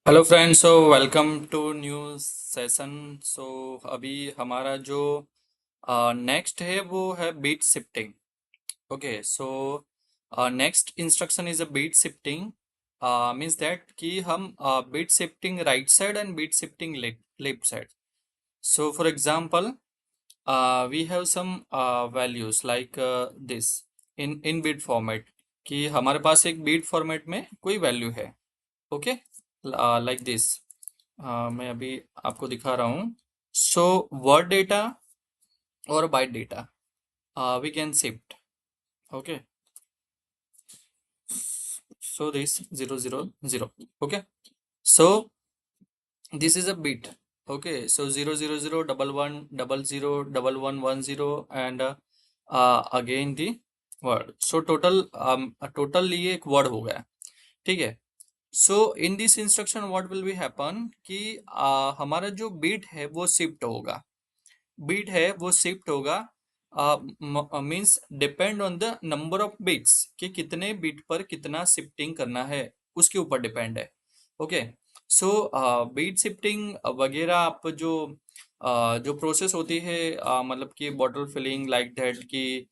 Hello friends, so welcome to new session. So अभी हमारा जो नेक्स्ट है वो है bit shifting. Okay, so next instruction is a bit shifting. Means that कि हम bit shifting right side and bit shifting left side. So for example, we have some values like this in bit format, कि हमारे पास एक beat format में कोई value है। Okay, like this. मैं अभी आपको दिखा रहा हूँ। सो वर्ड डेटा और byte data we can shift. Okay, so this 000. Okay, so this is a bit. Okay, so 000 11 00 11 10 and again the word. So total ये एक word हो गया। ठीक है। So in this instruction what will be happen कि हमारा जो beat है वो शिफ्ट होगा। बीट है वो शिफ्ट होगा, means depend on the number of bits, कि कितने बिट पर कितना शिफ्टिंग करना है उसके ऊपर डिपेंड है। ओके, सो बीट शिफ्टिंग वगैरह आप जो प्रोसेस होती है, मतलब कि बॉटल फिलिंग लाइक दैट, कि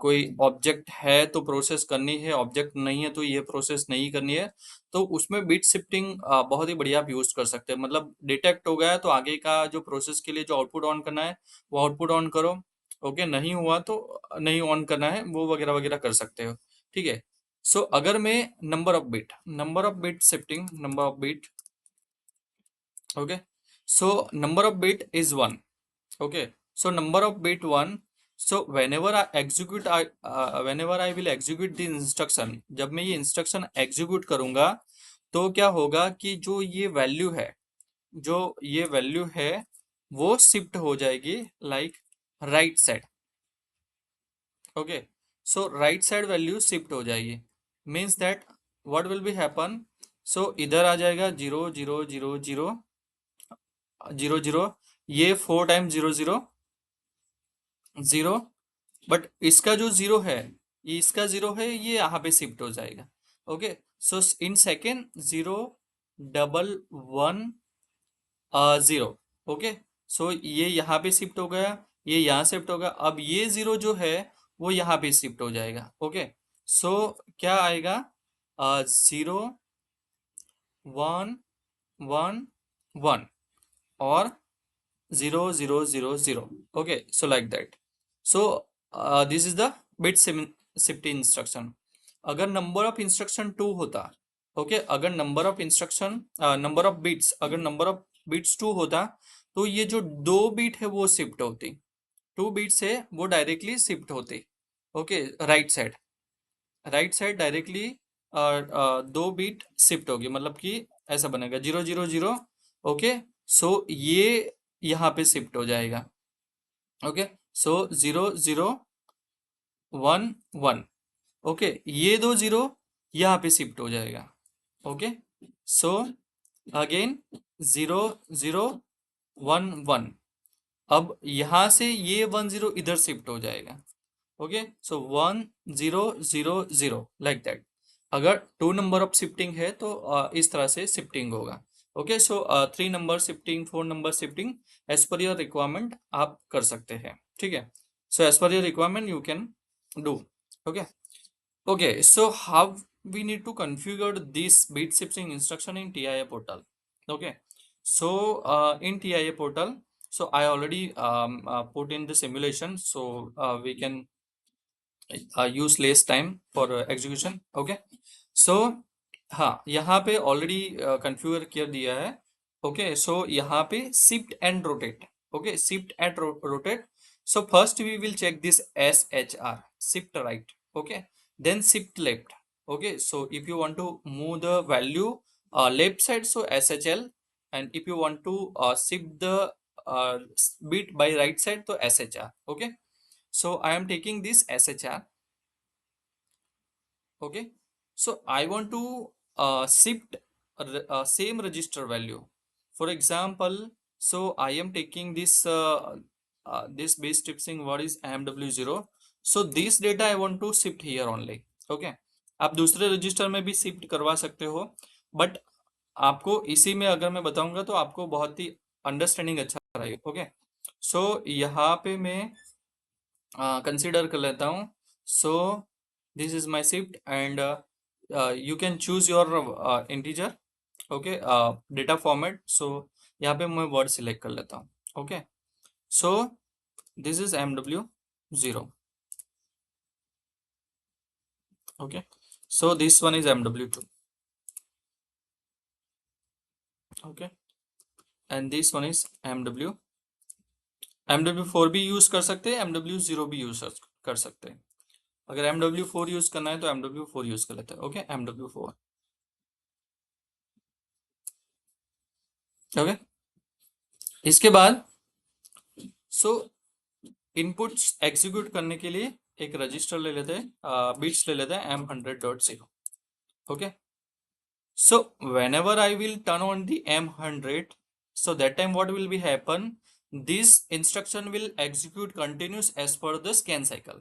कोई ऑब्जेक्ट है तो प्रोसेस करनी है, ऑब्जेक्ट नहीं है तो ये प्रोसेस नहीं करनी है। तो उसमें बीट शिफ्टिंग बहुत ही बढ़िया आप यूज कर सकते हैं। मतलब डिटेक्ट हो गया तो आगे का जो प्रोसेस के लिए जो आउटपुट ऑन करना है वो आउटपुट ऑन करो। ओके, नहीं हुआ तो नहीं ऑन करना है, वो वगैरह वगैरह कर सकते हो। ठीक है। सो अगर मैं number of bit shifting, number of bit. Okay, so number of bit is one. Okay, so number of bit one. So whenever I will execute the instruction, जब मैं ये इंस्ट्रक्शन एग्जीक्यूट करूंगा तो क्या होगा कि जो ये वैल्यू है वो शिफ्ट हो जाएगी like right side. Okay, so right side value shift हो जाएगी। Means that what will be happen, so इधर आ जाएगा 0 0 0 0 0 0। ये 4 टाइम 0 0 0। बट इसका जो जीरो है, ये यहाँ पे शिफ्ट हो जाएगा। Okay, so in second 0 1 1 0। Okay, so ये यहाँ पे शिफ्ट हो गया, ये यहाँ शिफ्ट होगा। अब ये जीरो जो है वो यहाँ पे शिफ्ट हो जाएगा। ओके, सो क्या आएगा, 0 1 1 1 और 0 0 0 0। Okay, so like that. So this is the bit shifting instruction. अगर नंबर ऑफ इंस्ट्रक्शन टू होता, ओके, अगर नंबर ऑफ बिट्स टू होता तो ये जो दो बीट है वो शिफ्ट होती, टू बीट्स है वो डायरेक्टली शिफ्ट होते। ओके, राइट साइड डायरेक्टली दो बीट शिफ्ट होगी, मतलब कि ऐसा बनेगा 0 0 0। ओके, सो ये यहाँ पे शिफ्ट हो जाएगा। ओके, सो 0 0 1 1। ओके, ये दो जीरो यहाँ पे शिफ्ट हो जाएगा। Okay, so again 0 0 1 1। अब यहाँ से ये 1 0 इधर शिफ्ट हो जाएगा। Okay, so 1 0 0 0 like that. अगर टू नंबर ऑफ शिफ्टिंग है तो इस तरह से शिफ्टिंग होगा। Okay, so 3 number shifting, 4 number shifting, as per your requirement आप कर सकते हैं। ठीक है, so as per your requirement you can do. Okay, okay, so how we need to configure this bit shifting instruction in TIA portal. Okay, so in TIA portal, so I already put in the simulation, so we can use less time for execution. Okay, so हाँ, यहाँ पे already कन्फ्यूगर कर दिया है। Okay, so यहाँ पे shift and rotate. Okay, shift and rotate. So first we will check this SHR, shift right. Okay, then shift left। okay, so if you want to move the value left side, so SHL, and if you want to shift the uh, bit by right side, so SHR। okay, so I am taking this SHR। okay, so I want to shift same register value. For example, so I am taking this base shifting, what is AMW0। so this data I want to shift here only। okay, आप दूसरे register में भी shift करवा सकते हो, but आपको इसी में अगर मैं बताऊंगा तो आपको बहुत ही अंडरस्टैंडिंग अच्छा रहेगा। ओके, सो यहाँ पे मैं कंसीडर कर लेता हूँ। So this is my shift and you can choose your integer. Okay, data format. So यहाँ पे मैं वर्ड सिलेक्ट कर लेता हूँ। Okay, so this is MW0। Okay, so this one is MW2. Okay, and this one is MW4 भी use कर सकते हैं, MW0 भी यूज कर सकते हैं। अगर MW4 यूज करना है तो MW4 यूज कर लेते हैं। Okay, MW4। ओके, इसके बाद सो इनपुट्स एग्जीक्यूट करने के लिए एक रजिस्टर ले लेते हैं, बिट्स ले लेते हैं M100.0। Okay, so whenever I will turn on the M100, so that time what will be happen, this instruction will execute continuous as per the scan cycle।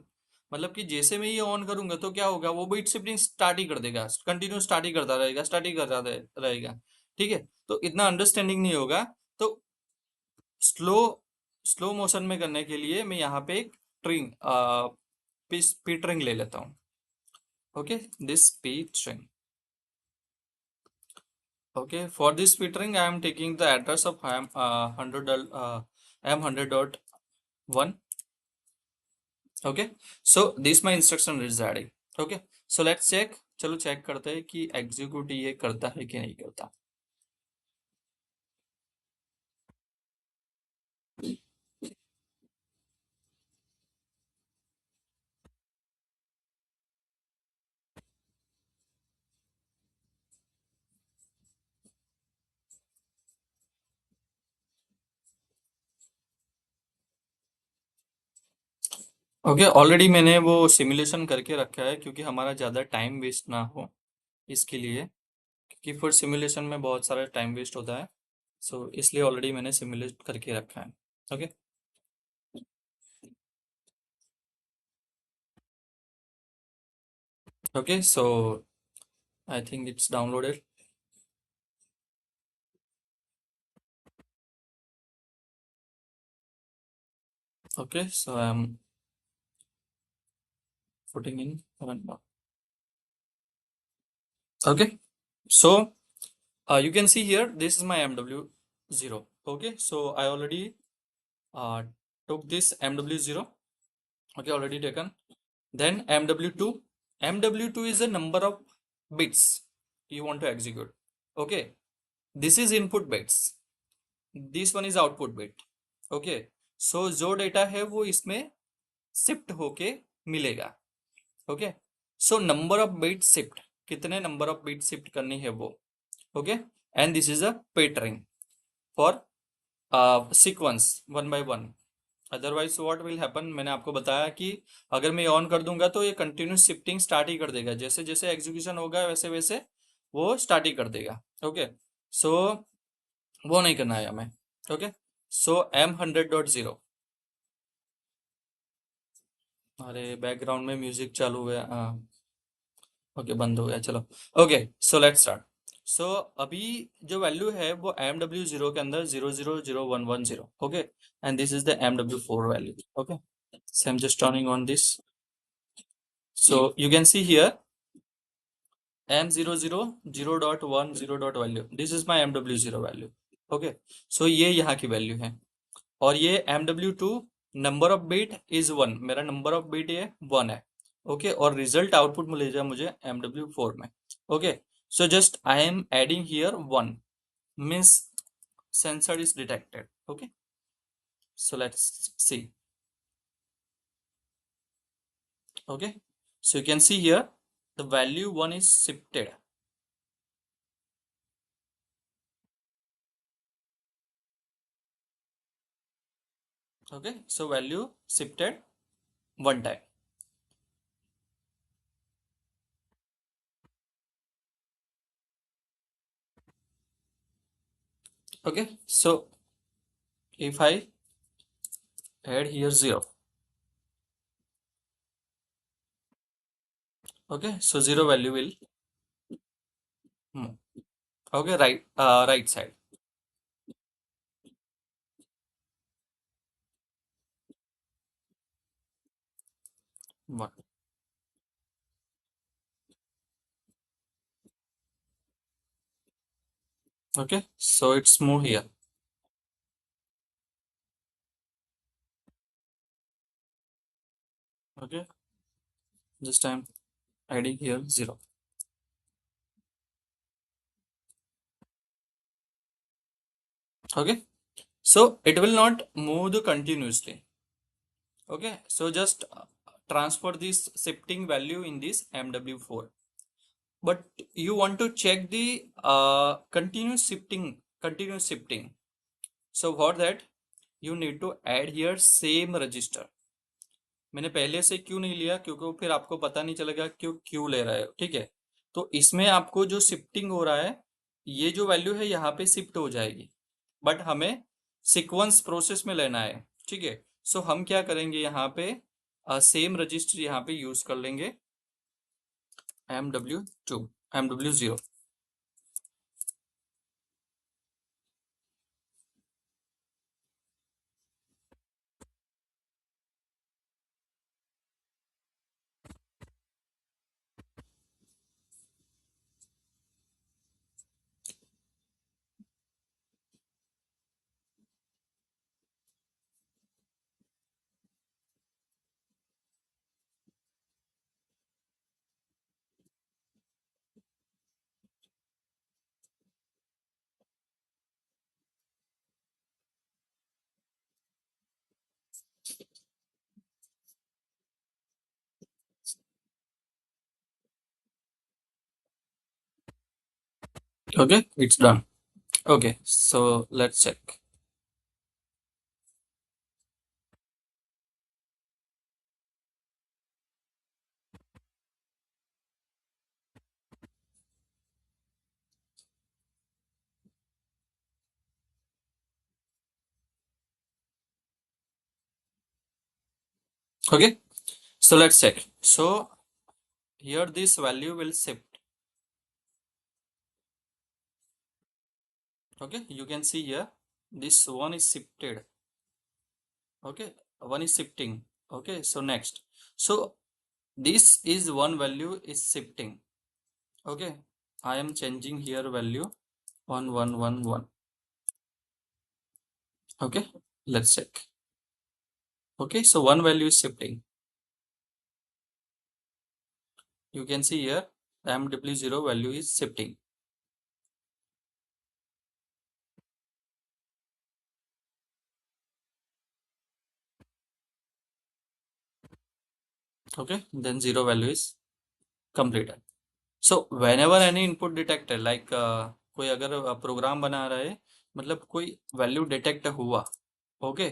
मतलब कि जैसे मैं ये ऑन करूंगा तो क्या होगा, वो बीट शिफ्टिंग स्टार्ट ही कर देगा, कंटिन्यू स्टार्ट ही करता रहेगा, स्टार्ट ही करता रहेगा। ठीक है, तो इतना अंडरस्टैंडिंग नहीं होगा, तो स्लो स्लो मोशन में करने के लिए मैं यहाँ पे एक ट्रिंग पी ट्रिंग ले लेता हूँ। Okay, this P string. Okay, for this filtering, I am taking the address of M100.1. Okay, so this my instruction is adding. Okay, so let's check। चलो चेक करते हैं कि एग्जीक्यूट ये करता है कि नहीं करता। ओके, ऑलरेडी मैंने वो सिमुलेशन करके रखा है क्योंकि हमारा ज़्यादा टाइम वेस्ट ना हो इसके लिए, क्योंकि फिर सिमुलेशन में बहुत सारा टाइम वेस्ट होता है। सो इसलिए ऑलरेडी मैंने सिमुलेट करके रखा है। Okay, okay, so I think it's downloaded. Okay, so I am putting in one more. Okay, so you can see here this is my MW0. Okay, so I already uh, took this MW0. Okay, already taken. Then MW2. MW2 is the number of bits you want to execute. Okay, this is input bits, this one is output bit। okay, so जो data है वो इसमें shift होके मिलेगा। Okay, so number of bit shift, कितने number of bit shift करनी है वो। Okay, and this is a patterning for sequence one by one. Otherwise what will happen, मैंने आपको बताया कि अगर मैं ऑन कर दूंगा तो ये कंटिन्यूस शिफ्टिंग स्टार्ट ही कर देगा, जैसे जैसे एग्जीक्यूशन होगा वैसे वैसे वो स्टार्ट ही कर देगा। ओके, सो वो नहीं करना है हमें। ओके, सो M100.0। अरे बैकग्राउंड में म्यूजिक चालू हुआ, हाँ। ओके, बंद हो गया, चलो। Okay, so let's start. So अभी जो वैल्यू है वो MW0 के अंदर 000110। Okay, and this is the MW4 value. Okay, so I'm just turning on this, so you can see here M000.1 value, this is my MW0 value। Okay, so ये यहाँ की value है, और ये MW2 number of bit is 1, मेरा number of bit ये 1 है। Okay, और रिजल्ट आउटपुट मिल जाए मुझे MW4 में। Okay, so just I am adding here 1, means sensor is detected। okay, so let's see। okay, so you can see here the value 1 is shifted। okay, so value shifted one time। okay, so if I add here 0, okay, so 0 value will move। Okay, right side. One. Okay, so it's move here. Okay, just I'm adding here 0. Okay, so it will not move the continuously. Okay, so just transfer this shifting value in this MW4. But you want to check the continuous shifting. So for that, you need to add here same register. मैंने पहले से क्यों नहीं लिया, क्योंकि फिर आपको पता नहीं चलेगा क्यों क्यों ले रहे हो, ठीक है। तो इसमें आपको जो शिफ्टिंग हो रहा है, ये जो वैल्यू है यहाँ पे शिफ्ट हो जाएगी, बट हमें सीक्वेंस प्रोसेस में लेना है, ठीक है। सो हम क्या करेंगे यहाँ पे, सेम रजिस्टर यहाँ पे यूज कर लेंगे, MW2, MW0। Okay, it's done. Okay, so let's check. Okay, so let's check. So here this value will shift. Okay, you can see here this one is shifted. Okay, one is shifting. Okay, so next, so this is one value is shifting. Okay, I am changing here value 1111. Okay, let's check. Okay, so one value is shifting. You can see here MW0 value is shifting. Okay, then 0 value is completed. So whenever any input detector like कोई अगर program बना रहा है, मतलब कोई value detect हुआ, okay,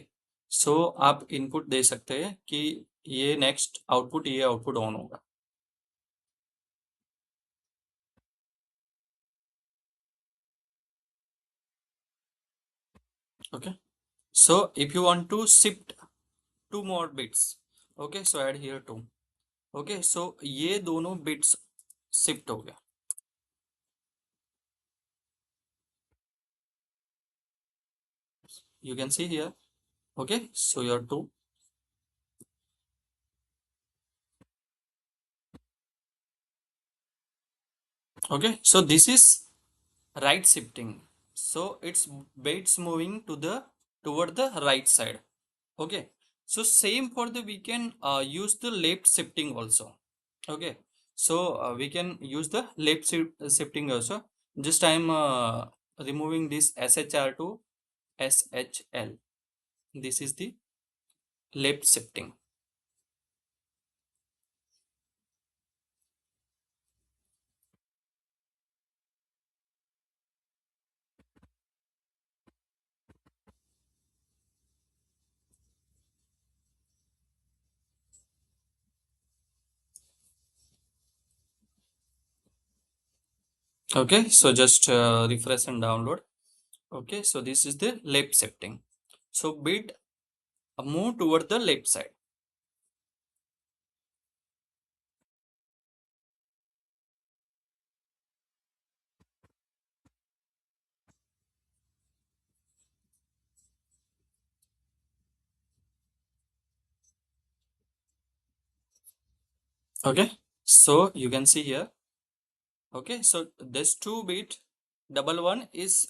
so आप input दे सकते हैं कि ये नेक्स्ट आउटपुट, ये आउटपुट ऑन होगा। Okay, so if you want to shift two more bits, okay, so add here two. Okay, so ये दोनों बिट्स शिफ्ट हो गया। You can see here. Okay, so your two. Okay, so this is right shifting, so it's bits moving to the toward the right side. Okay, so same for the we can use the left shifting also. Okay, so we can use the shifting also. Just I'm removing this SHR to SHL. This is the left shifting. Okay, so just refresh and download. Okay, so this is the left shifting, so bit move toward the left side. Okay, so you can see here. Okay, so this 2-bit double one is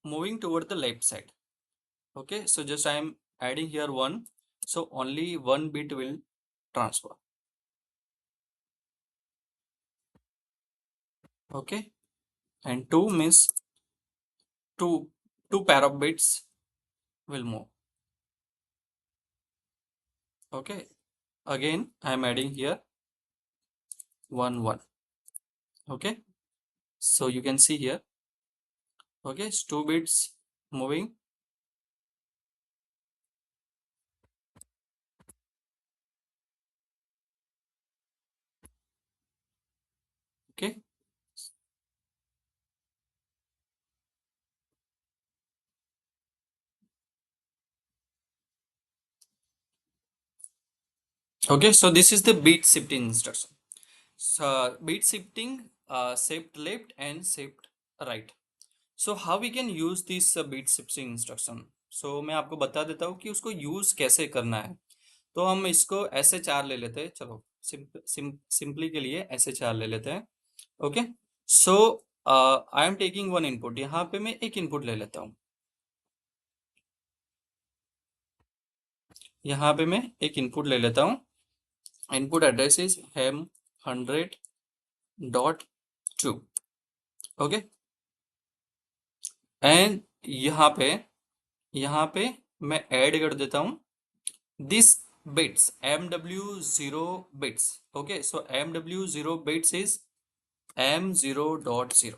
moving toward the left side. Okay, so just I am adding here 1, so only 1 bit will transfer. Okay, and 2 means two pair of bits will move. Okay, again I am adding here 1 1. Okay, so you can see here. Okay, it's 2 bits moving. Okay, okay, so this is the bit shifting instruction. So bit shifting, shift left and shift right. So how we can use this bit shifting instruction? So मैं आपको बता देता हूँ कि उसको use कैसे करना है. तो हम इसको ऐसे 4 ले लेते हैं. चलो सिंपली के लिए ऐसे 4 ले लेते हैं. Okay, so I am taking one input. यहाँ पे मैं एक इनपुट ले लेता हूँ. यहाँ पे मैं एक इनपुट ले लेता हूँ. Input address is hem 100.2. Okay, and यहाँ पे मैं ऐड कर देता हूँ this bits mw0 bits. Okay, so mw0 bits is m0.0.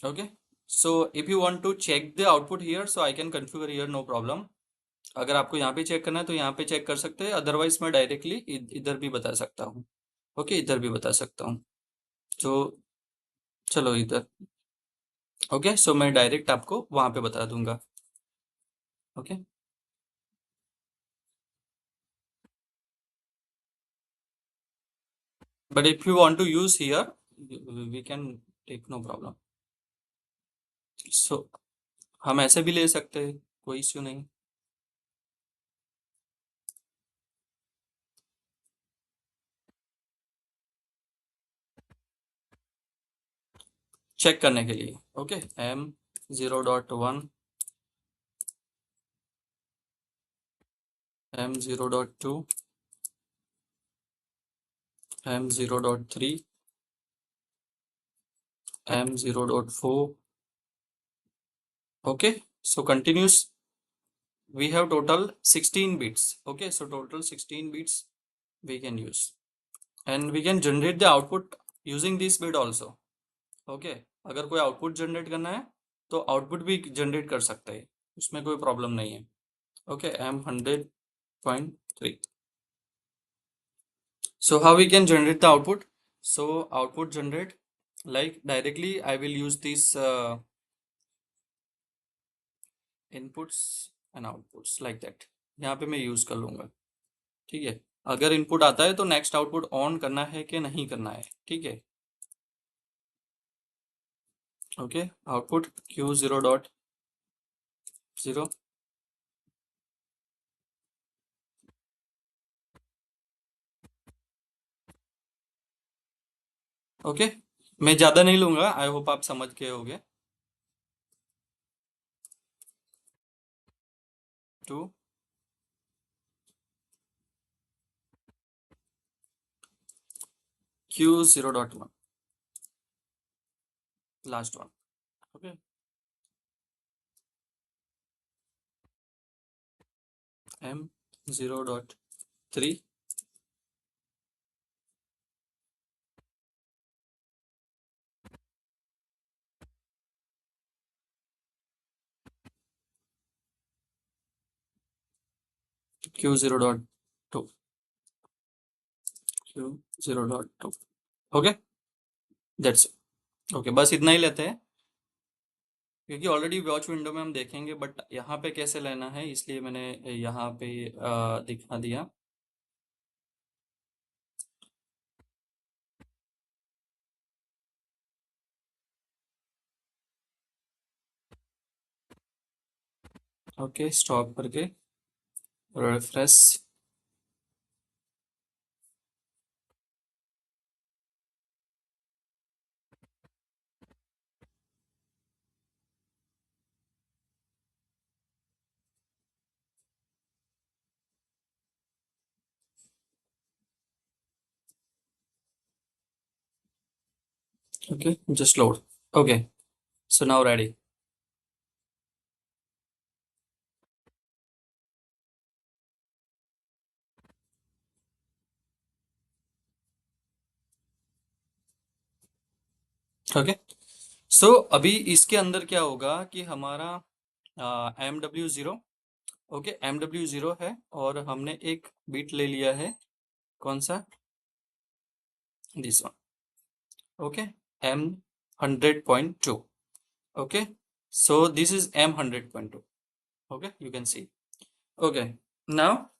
Okay, so if you want to check the output here, so I can configure here, no problem. अगर आपको यहाँ पे चेक करना है तो यहाँ पे चेक कर सकते हैं, अदरवाइज मैं डायरेक्टली इधर भी बता सकता हूँ. ओके, इधर भी बता सकता हूँ. तो चलो इधर. ओके, सो मैं डायरेक्ट आपको वहाँ पे बता दूंगा. Okay, but if you want to use here, we can take, no problem. So हम ऐसे भी ले सकते हैं, कोई इश्यू नहीं. चेक करने के लिए. Okay, m0.1, m0.2, m0.3, m0.4. okay, so continuous. We have total 16 bits. Okay, so total 16 bits we can use, and we can generate the output using this bit also. Okay, अगर कोई output generate करना है तो output भी generate कर सकता है, उसमें कोई प्रॉब्लम नहीं है. Okay, m100.3. So how we can generate the output? So output generate, like directly I will use these inputs and outputs like that. यहाँ पे मैं यूज कर लूंगा. ठीक है, अगर इनपुट आता है तो नेक्स्ट आउटपुट ऑन करना है कि नहीं करना है. ठीक है. Okay, output q0.0. ओके, मैं ज्यादा नहीं लूंगा, आई होप आप समझ गए होगे. To q0.1, last one. Okay, m0.3, q0.2, q0.2. Okay, that's. Okay, बस इतना ही लेते हैं, क्योंकि ऑलरेडी वॉच विंडो में हम देखेंगे, बट यहाँ पे कैसे लेना है इसलिए मैंने यहाँ पे दिखा दिया. ओके, स्टॉप करके refresh. Okay, just load. Okay, so now ready. Okay, so अभी इसके अंदर क्या होगा कि हमारा MW0, ओके, MW0 है और हमने एक बीट ले लिया है, कौन सा, this one, okay, M100.2, okay, so this is M100.2, okay, you can see. Okay, now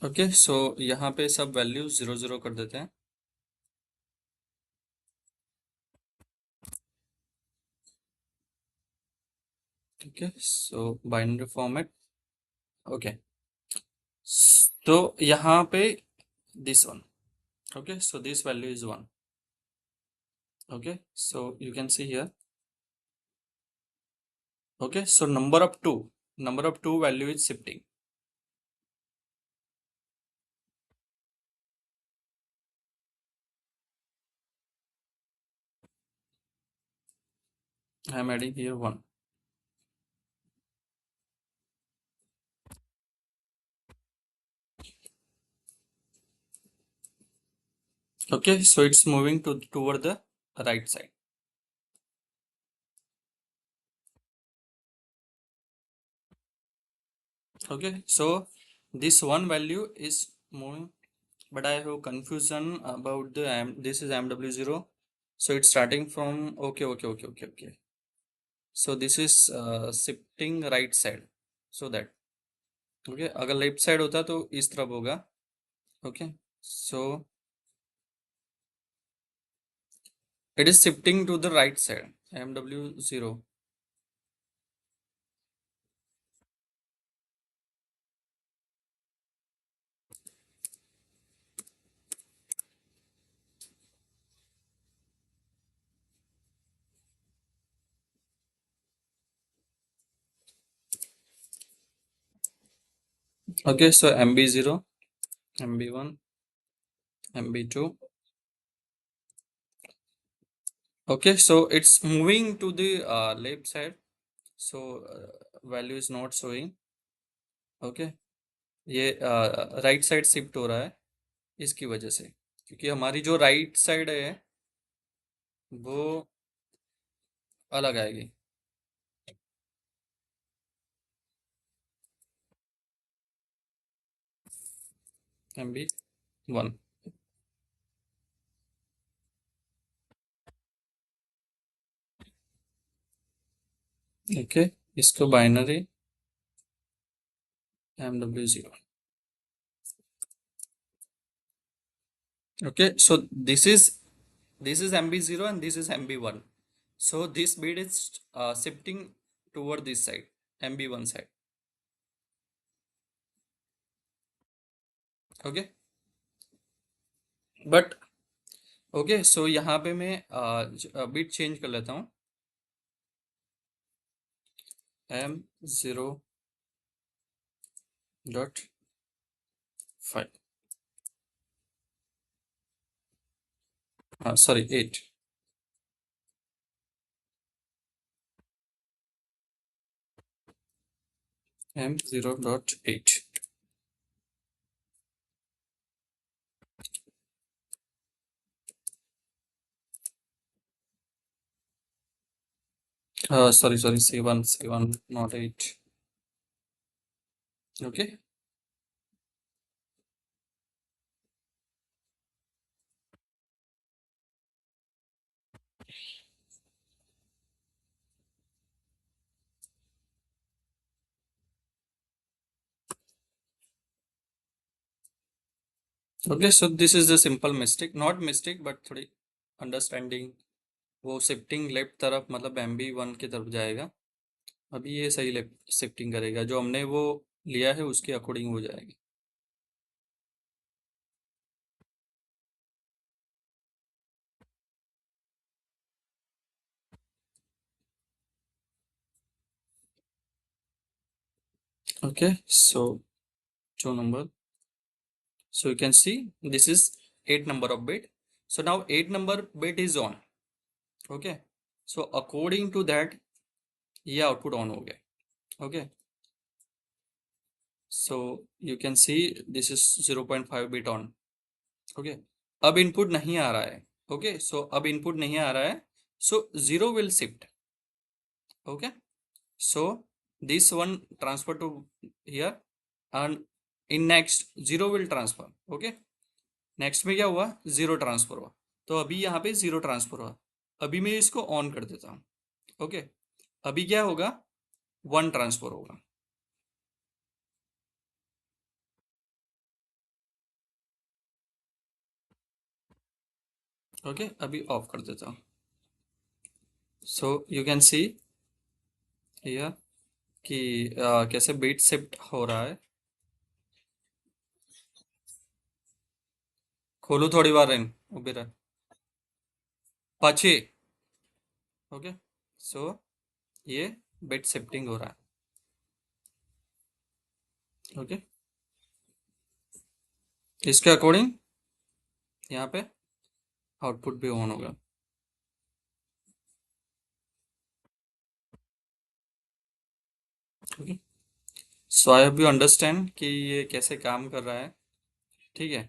okay, so यहाँ पे सब वैल्यू 0 0 कर देते हैं. Okay, so binary format. Okay, तो यहाँ पे this one, okay, so this value is 1. Okay, so you can see here. Okay, so number of 2 value is shifting. I am adding here 1. Okay, so it's moving toward the right side. Okay, so this one value is moving, but I have confusion about the this is MW0, so it's starting from, okay, so this is shifting right side, so that, okay, अगर left side होता तो इस तरफ होगा. Okay, so it is shifting to the right side, MW0. Okay, so MB0, MB1, MB2. Okay, so it's moving to the left side, so value is not showing. Okay, ये right side shift हो रहा है इसकी वजह से, क्योंकि हमारी जो राइट साइड है वो अलग आएगी. MB1. ओके, इसको binary MW0. Okay, so this is MB0 and this is MB1. So this bit is shifting toward this side, MB1 side. Okay, but okay, so यहाँ पे मैं बिट चेंज कर लेता हूँ. M0.5, sorry, 8. M0.8. Sorry, C1, not 8. Okay, okay, so this is the simple mistake, not mistake but थोड़ी understanding. वो shifting left तरफ मतलब MB1 की तरफ जाएगा. अभी ये सही लेफ्ट शिफ्टिंग करेगा, जो हमने वो लिया है उसके अकॉर्डिंग हो जाएगी. Okay, so 2 number. So you can see this is 8 number of bit. So now 8 number bit is on. Okay, so according to that ये आउटपुट ऑन हो गया. Okay, so you can see this is 0.5 bit on. Okay, अब input नहीं आ रहा है. Okay, so अब input नहीं आ रहा है, so 0 will shift. Okay, so this one transfer to here and in next 0 will transfer. Okay, next में क्या हुआ, 0 ट्रांसफर हुआ. तो अभी यहाँ पे 0 ट्रांसफर हुआ. अभी मैं इसको ऑन कर देता हूँ. ओके, अभी क्या होगा, 1 ट्रांसफर होगा. ओके, अभी ऑफ कर देता हूँ. So you can see here कि कैसे बीट शिफ्ट हो रहा है. खोलू थोड़ी बार इन उबे रहे पाछे. ओके, सो ये बीट शिफ्टिंग हो रहा है. ओके, इसके अकॉर्डिंग यहाँ पे आउटपुट भी ऑन होगा. Okay, so I hope you understand कि ये कैसे काम कर रहा है. ठीक है,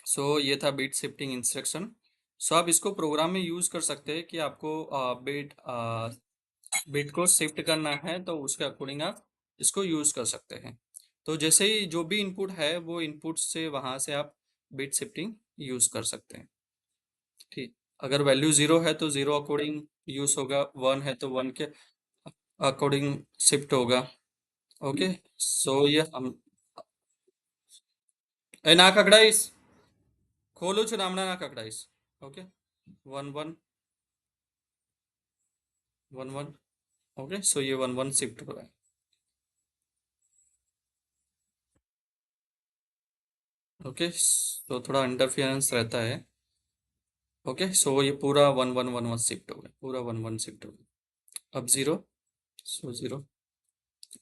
सो ये था बीट शिफ्टिंग इंस्ट्रक्शन. सो आप इसको प्रोग्राम में यूज कर सकते हैं कि आपको बीट को शिफ्ट करना है तो उसके अकॉर्डिंग आप इसको यूज कर सकते हैं. तो जैसे ही जो भी इनपुट है वो इनपुट से वहां से आप बीट शिफ्टिंग यूज कर सकते हैं. ठीक, अगर वैल्यू 0 है तो 0 अकॉर्डिंग यूज होगा, 1 है तो 1 के अकॉर्डिंग शिफ्ट होगा. ओके, सो ये हम ए ना ककड़ाइस खोलो छु नामना ना ककड़ाइस. ओके, 1 1 1 1. ओके, सो ये 1 1 शिफ्ट हो रहा है. ओके, तो थोड़ा इंटरफियरेंस रहता है. ओके, सो ये पूरा 1 1 1 1 शिफ्ट हो गया, पूरा 1 1 शिफ्ट हो गया. अब 0, सो 0,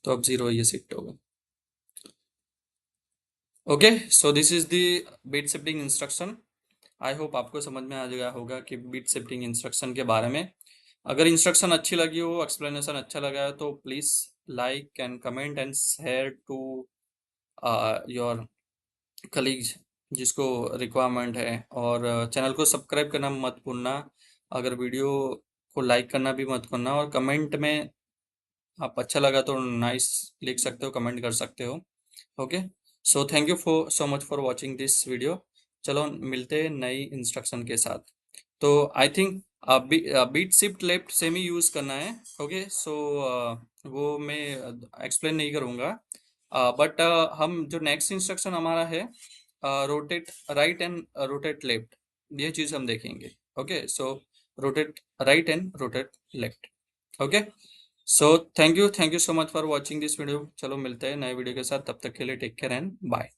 तो अब 0 ये शिफ्ट होगा. Okay, so this is the bit shifting instruction. I hope आपको समझ में आ गया होगा कि बीट शिफ्टिंग इंस्ट्रक्शन के बारे में. अगर इंस्ट्रक्शन अच्छी लगी हो, एक्सप्लेनेशन अच्छा लगा है तो please like and comment and share to your colleagues जिसको रिक्वायरमेंट है. और चैनल को सब्सक्राइब करना मत भूलना. अगर वीडियो को लाइक करना भी मत भूलना. और कमेंट में आप अच्छा लगा तो नाइस लिख सकते हो, कमेंट कर सकते हो. Okay, so thank you for so much for watching this video. चलो मिलते हैं नई इंस्ट्रक्शन के साथ. तो I think bit shift left same ही यूज करना है. ओके, सो वो मैं एक्सप्लेन नहीं करूंगा. बट हम जो नेक्स्ट इंस्ट्रक्शन हमारा है, rotate right and rotate left, ये चीज हम देखेंगे. Okay, so rotate right and rotate left. Okay, so thank you so much for watching this video. चलो मिलते हैं नए वीडियो के साथ, तब तक के लिए टेक केयर एंड बाय.